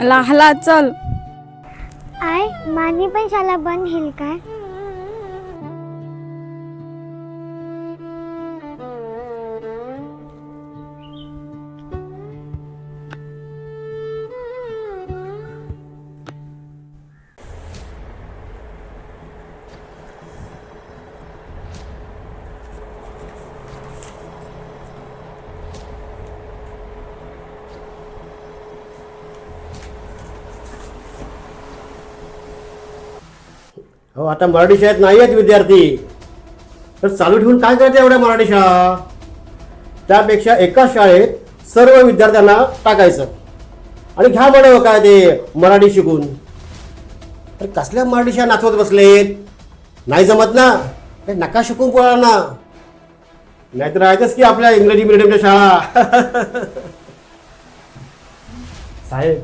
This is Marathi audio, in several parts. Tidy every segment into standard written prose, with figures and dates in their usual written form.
लाहला चल. आय मानी पण शाळा बंद होईल काय? हो, आता मराठी शाळेत नाही आहेत विद्यार्थी, तर चालू ठेवून काय करायचं एवढ्या मराठी शाळा? त्यापेक्षा एकाच शाळेत सर्व विद्यार्थ्यांना टाकायचं आणि घ्या बरं काय ते मराठी शिकून. तर कसल्या मराठी शाळा नाचवत बसलेत? नाही जमत ना, ते नका शिकून पोरांना, नाहीतर आहेतच की आपल्या इंग्रजी मिडियमच्या शाळा. साहेब,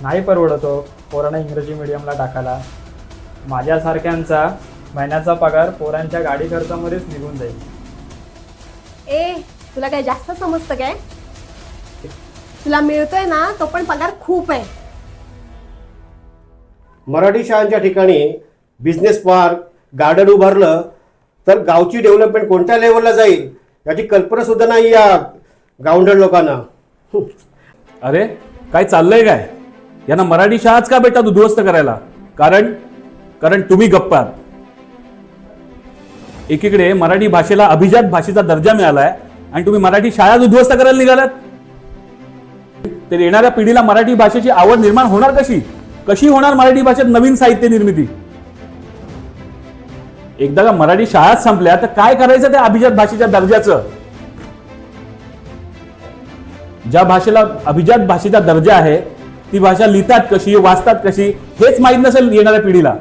नाही परवडतो पोरांना इंग्रजी मीडियमला टाकायला. माझ्यासारख्यांचा महिन्याचा पगार पोरांच्या गाडी खर्चामध्येच निघून जाईल. ए तुला काय जास्त समजतं काय? तुला मिळतोय ना तो पण पगार खूप आहे. मराठी शाळांच्या ठिकाणी बिझनेस पार्क, गार्डन उभारलं तर गावची डेव्हलपमेंट कोणत्या लेवलला जाईल याची कल्पना सुद्धा नाही या गावंढळ लोकांना. अरे काय चाललंय काय? यांना मराठी शाळाच का बेटा उद्ध्वस्त करायला? कारण तुम्ही गप्प आहात. एकीकडे मराठी भाषेला अभिजात भाषेचा दर्जा मिळालाय आणि तुम्ही मराठी शाळा उद्ध्वस्त करायला निघालात. तर येणाऱ्या पिढीला मराठी भाषेची आवड निर्माण होणार कशी? कशी होणार मराठी भाषेत नवीन साहित्य निर्मिती? एकदा का मराठी शाळाच संपल्या तर काय करायचं त्या अभिजात भाषेच्या दर्जाचं? ज्या भाषेला अभिजात भाषेचा दर्जा आहे ती भाषा लिहितात कशी, वाचतात कशी हेच माहीत नसेल येणाऱ्या पिढीला.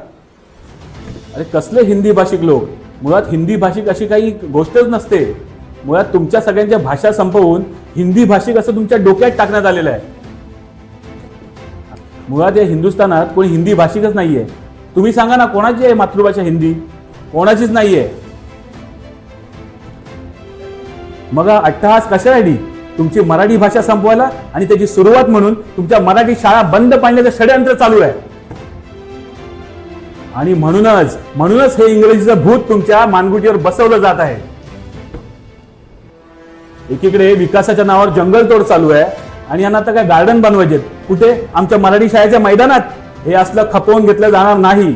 अरे कसले हिंदी भाषिक लोक? मुळात हिंदी भाषिक अशी काही गोष्टच नसते. मुळात तुमच्या सगळ्यांच्या भाषा संपवून हिंदी भाषिक असं तुमच्या डोक्यात टाकण्यात आलेलं आहे. मुळात या हिंदुस्थानात कोणी हिंदी भाषिकच नाहीये. तुम्ही सांगा ना, कोणाची आहे मातृभाषा हिंदी? कोणाचीच नाहीये. मग अट्टहास कशासाठी? तुमची मराठी भाषा संपवायला आणि त्याची सुरुवात म्हणून तुमच्या मराठी शाळा बंद पाडण्याचं षड्यंत्र चालू आहे. आणि म्हणूनच हे इंग्रजीचं भूत तुमच्या मानगुटीवर बसवलं जात आहे. एकीकडे विकासाच्या नावावर जंगलतोड चालू आहे आणि यांना आता काय गार्डन बनवायचे? कुठे? आमच्या मराठी शाळेच्या मैदानात. हे असलं खपवून घेतलं जाणार नाही.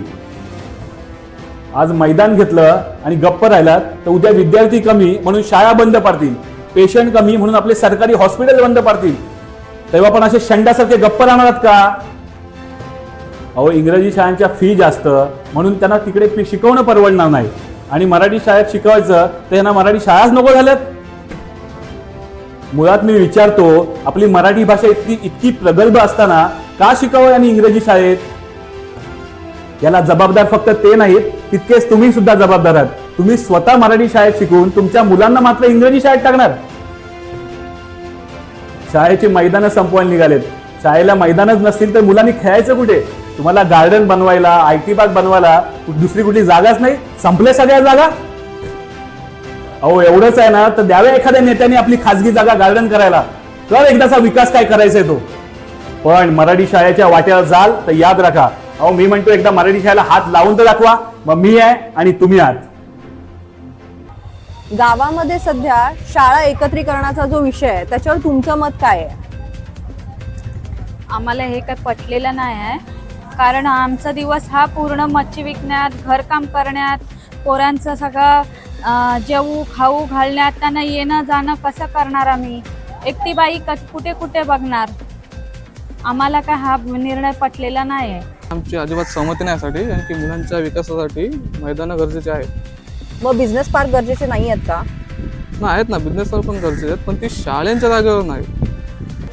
आज मैदान घेतलं आणि गप्प राहिलात तर उद्या विद्यार्थी कमी म्हणून शाळा बंद पाडतील, पेशंट कमी म्हणून आपले सरकारी हॉस्पिटल बंद पाडतील. तेव्हा पण असे शंडासारखे गप्प राहणार का? अहो, इंग्रजी शाळांच्या फी जास्त म्हणून त्यांना तिकडे शिकवणं परवडणार नाही आणि मराठी शाळेत शिकवायचं तर यांना मराठी शाळाच नको झाल्यात. मुळात मी विचारतो, आपली मराठी भाषा इतकी प्रगल्भ असताना का शिकावं यांनी इंग्रजी शाळेत? याला जबाबदार फक्त ते नाहीत, तितकेच तुम्ही सुद्धा जबाबदार आहात. तुम्ही स्वतः मराठी शाळेत शिकून तुमच्या मुलांना मात्र इंग्रजी शाळेत टाकणार. शाळेची मैदानं संपवायला निघालेत. शाळेला मैदानच नसतील तर मुलांनी खेळायचं कुठे? तुम्हाला गार्डन बनवायला, IT पार्क बनवायला दुसरी कुठली जागाच नाही. संपल्या सगळ्या जागा. अहो, एवढंच आहे ना तर द्यावे एखाद्या नेत्याने आपली खासगी जागा गार्डन करायला. तर एकदाचा विकास काय करायचा आहे तो. पण मराठी शाळेच्या वाट्याला जाल तर याद राखा. अहो, मी म्हणतो एकदा मराठी शाळेला हात लावून तर दाखवा. मग मी आहे आणि तुम्ही आहात. गावामध्ये सध्या शाळा एकत्रीकरणाचा जो विषय आहे त्याच्यावर तुमचं मत काय आहे? आम्हाला हे काय पटलेलं नाही आहे. कारण आमचा दिवस हा पूर्ण मच्छी विकण्यात, घरकाम करण्यात, पोरांचं सगळं जेवू खाऊ घालण्यात, त्यांना येणं जाणं कसं करणार आम्ही? एकटी बाई कुठे कुठे बघणार? आम्हाला काय हा निर्णय पटलेला नाही आहे. आमची अजिबात सहमती नाही यासाठी, कारण की मुलांच्या विकासासाठी मैदानं गरजेचे आहेत. मग बिझनेस पार्क गरजेचे नाही आहेत का? ना आहेत ना, बिझनेस पार्क पण गरजेचे आहेत, पण ती शाळेंच्या जागेवर नाही.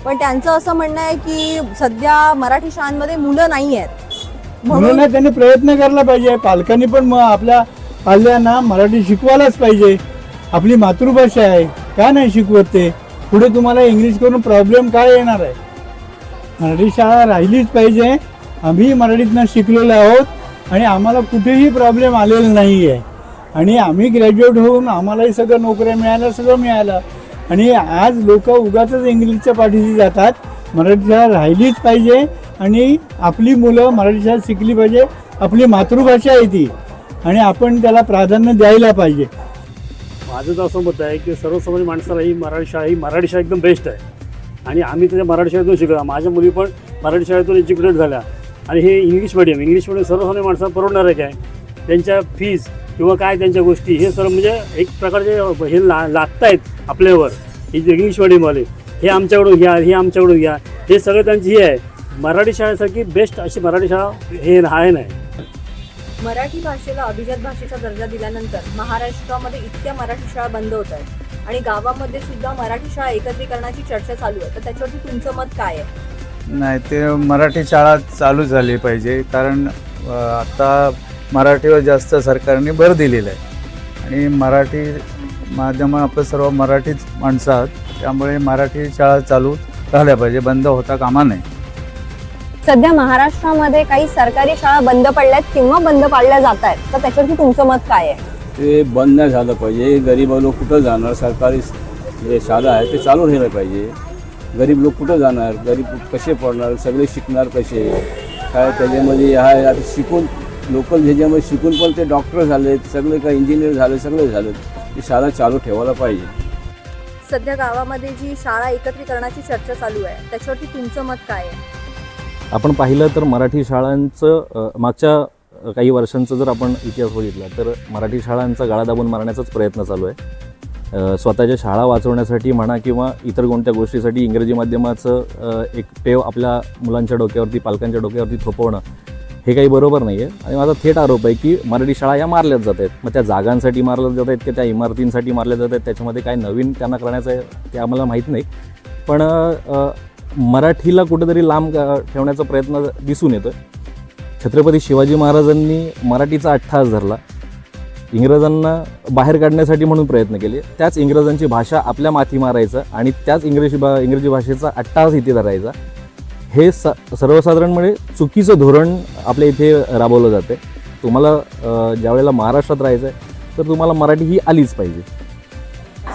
पण त्यांचं असं म्हणणं आहे की सध्या मराठी शाळांमध्ये मुलं नाही आहेत म्हणून त्यांनी प्रयत्न करायला पाहिजे. पालकांनी पण आपल्या पाल्यांना मराठी शिकवायलाच पाहिजे. आपली मातृभाषा आहे, का नाही शिकवत ते? पुढे तुम्हाला इंग्लिश करून प्रॉब्लेम काय येणार आहे? मराठी शाळा राहिलीच पाहिजे. आम्ही मराठीतनं शिकलेलो आहोत आणि आम्हाला कुठेही प्रॉब्लेम आलेला नाही आहे. आणि आम्ही ग्रॅज्युएट होऊन आम्हालाही सगळं नोकऱ्या मिळाल्या, सगळं मिळालं. आणि आज लोक उगाच इंग्लिशच्या पाठीशी जातात. मराठी शाळा राहिलीच पाहिजे आणि आपली मुलं मराठी शाळेत शिकली पाहिजे. आपली मातृभाषा आहे ती आणि आपण त्याला प्राधान्य द्यायला पाहिजे. माझं तर असं मत आहे की सर्वसामान्य माणसाला ही मराठी शाळा एकदम बेस्ट आहे आणि आम्ही त्याच्या मराठी शाळेतून शिकलो. माझ्या मुली पण मराठी शाळेतून एज्युकेटेड झाल्या आणि हे इंग्लिश मिडियम सर्वसामान्य माणसाला परवडणार आहे काय? त्यांच्या फीज किंवा काय त्यांच्या गोष्टी हे सर्व म्हणजे एक प्रकारचे हे लागत आहेत आपल्यावर. हे जे इंग्लिश मिडियमवाले हे आमच्याकडून घ्या, हे आमच्याकडून घ्या, हे सगळं त्यांची हे आहे. मराठी शाळेसारखी बेस्ट अशी मराठी शाळा हे आहे नाही. मराठी भाषेला अभिजात भाषेचा दर्जा दिल्यानंतर महाराष्ट्रामध्ये इतक्या मराठी शाळा बंद होत आहेत आणि गावामध्ये सुद्धा मराठी शाळा एकत्रीकरणाची चर्चा चालू आहे. तर त्याच्यावरती तुमचं मत काय आहे? नाही, ते मराठी शाळा चालू झाली पाहिजे, कारण आता मराठीवर जास्त सरकारने भर दिलेला आहे आणि मराठी माध्यम आपलं सर्व मराठीच माणसं आहात, त्यामुळे मराठी शाळा चालू झाल्या पाहिजे, बंद होता कामा नये. सध्या महाराष्ट्रामध्ये काही सरकारी शाळा बंद पडल्यात किंवा बंद पाडल्या जात आहेत, तर त्याच्यावरती तुमचं मत काय आहे? ते बंद नाही झालं पाहिजे. गरीब लोक कुठं जाणार? सरकारी जे शाळा आहे ते चालू राहिलं पाहिजे. गरीब लोक कुठं जाणार? गरीब कसे पडणार? सगळे शिकणार कसे काय? त्याच्यामध्ये आहे आता शिकून लोकल ह्याच्यामध्ये शिकून पण ते डॉक्टर झालेत, सगळे काय इंजिनियर झाले, सगळे झालेत. ती शाळा चालू ठेवायला पाहिजे. सध्या गावामध्ये जी शाळा एकत्रीकरणाची चर्चा चालू आहे त्याच्यावरती तुमचं मत काय आहे? आपण पाहिलं तर मराठी शाळांचं मागच्या काही वर्षांचं जर आपण इतिहास बघितला तर मराठी शाळांचा गाळा दाबून मारण्याचाच प्रयत्न चालू आहे. स्वतःच्या शाळा वाचवण्यासाठी म्हणा किंवा इतर कोणत्या गोष्टीसाठी इंग्रजी माध्यमाचं एक पेव आपल्या मुलांच्या डोक्यावरती, पालकांच्या डोक्यावरती थोपवणं हे काही बरोबर नाही आहे. आणि माझा थेट आरोप आहे की मराठी शाळा या मारल्याच जात आहेत. मग त्या जागांसाठी मारल्या जात आहेत की त्या इमारतींसाठी मारल्या जात आहेत, त्याच्यामध्ये काय नवीन त्यांना करायचं आहे ते आम्हाला माहीत नाही. पण मराठीला कुठेतरी लांब ठेवण्याचा प्रयत्न दिसून येतो. छत्रपती शिवाजी महाराजांनी मराठीचा अट्टहास धरला, इंग्रजांना बाहेर काढण्यासाठी म्हणून प्रयत्न केले. त्याच इंग्रजांची भाषा आपल्या माथी मारायचं आणि त्याच इंग्रजी भाषेचा अट्टहास इथे धरायचा, हे सर्वसाधारणपणे चुकीचं धोरण आपल्या इथे राबवलं जाते. तुम्हाला ज्यावेळेला महाराष्ट्रात राहायचं आहे तर तुम्हाला मराठी ही आलीच पाहिजे.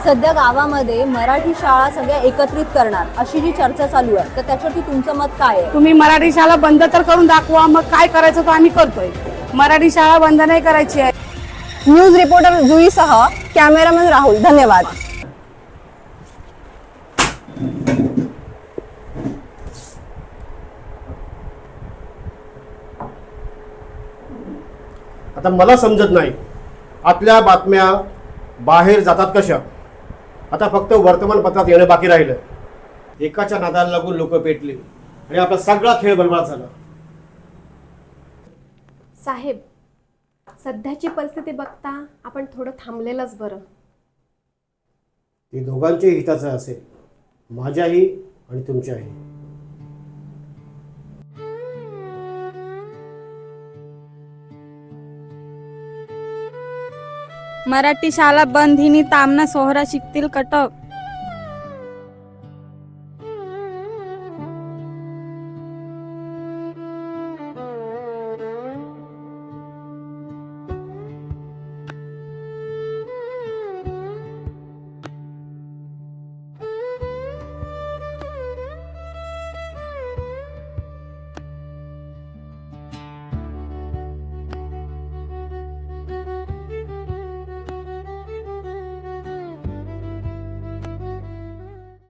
सध्या गावामध्ये मराठी शाळा सगळ्या एकत्रित करणार अशी जी चर्चा चालू आहे, तर त्याच्यावरती तुमचं मत काय आहे? तुम्ही मराठी शाळा बंद तर करून दाखवा, मग काय करायचं तो आम्ही करतोय. मराठी शाळा बंद नाही करायची आहे. न्यूज रिपोर्टर जुईसह कॅमेरामॅन राहुल, धन्यवाद. आता मला समजत नाही आपल्या बातम्या बाहेर जातात कशा. आता फक्त वर्तमानपत्रात येणं बाकी राहिलं. एकाच्या नादाला लागून लोक पेटले आणि आपला सगळा खेळ बरबाद झाला. साहेब, सध्याची परिस्थिती बघता आपण थोडं थांबलेलंच बरं. ते दोघांच्याही हिताचं असेल, माझ्याही आणि तुमच्याही. मराठी शाळा बंद हिनी तामना सोहरा शिकतील कटक.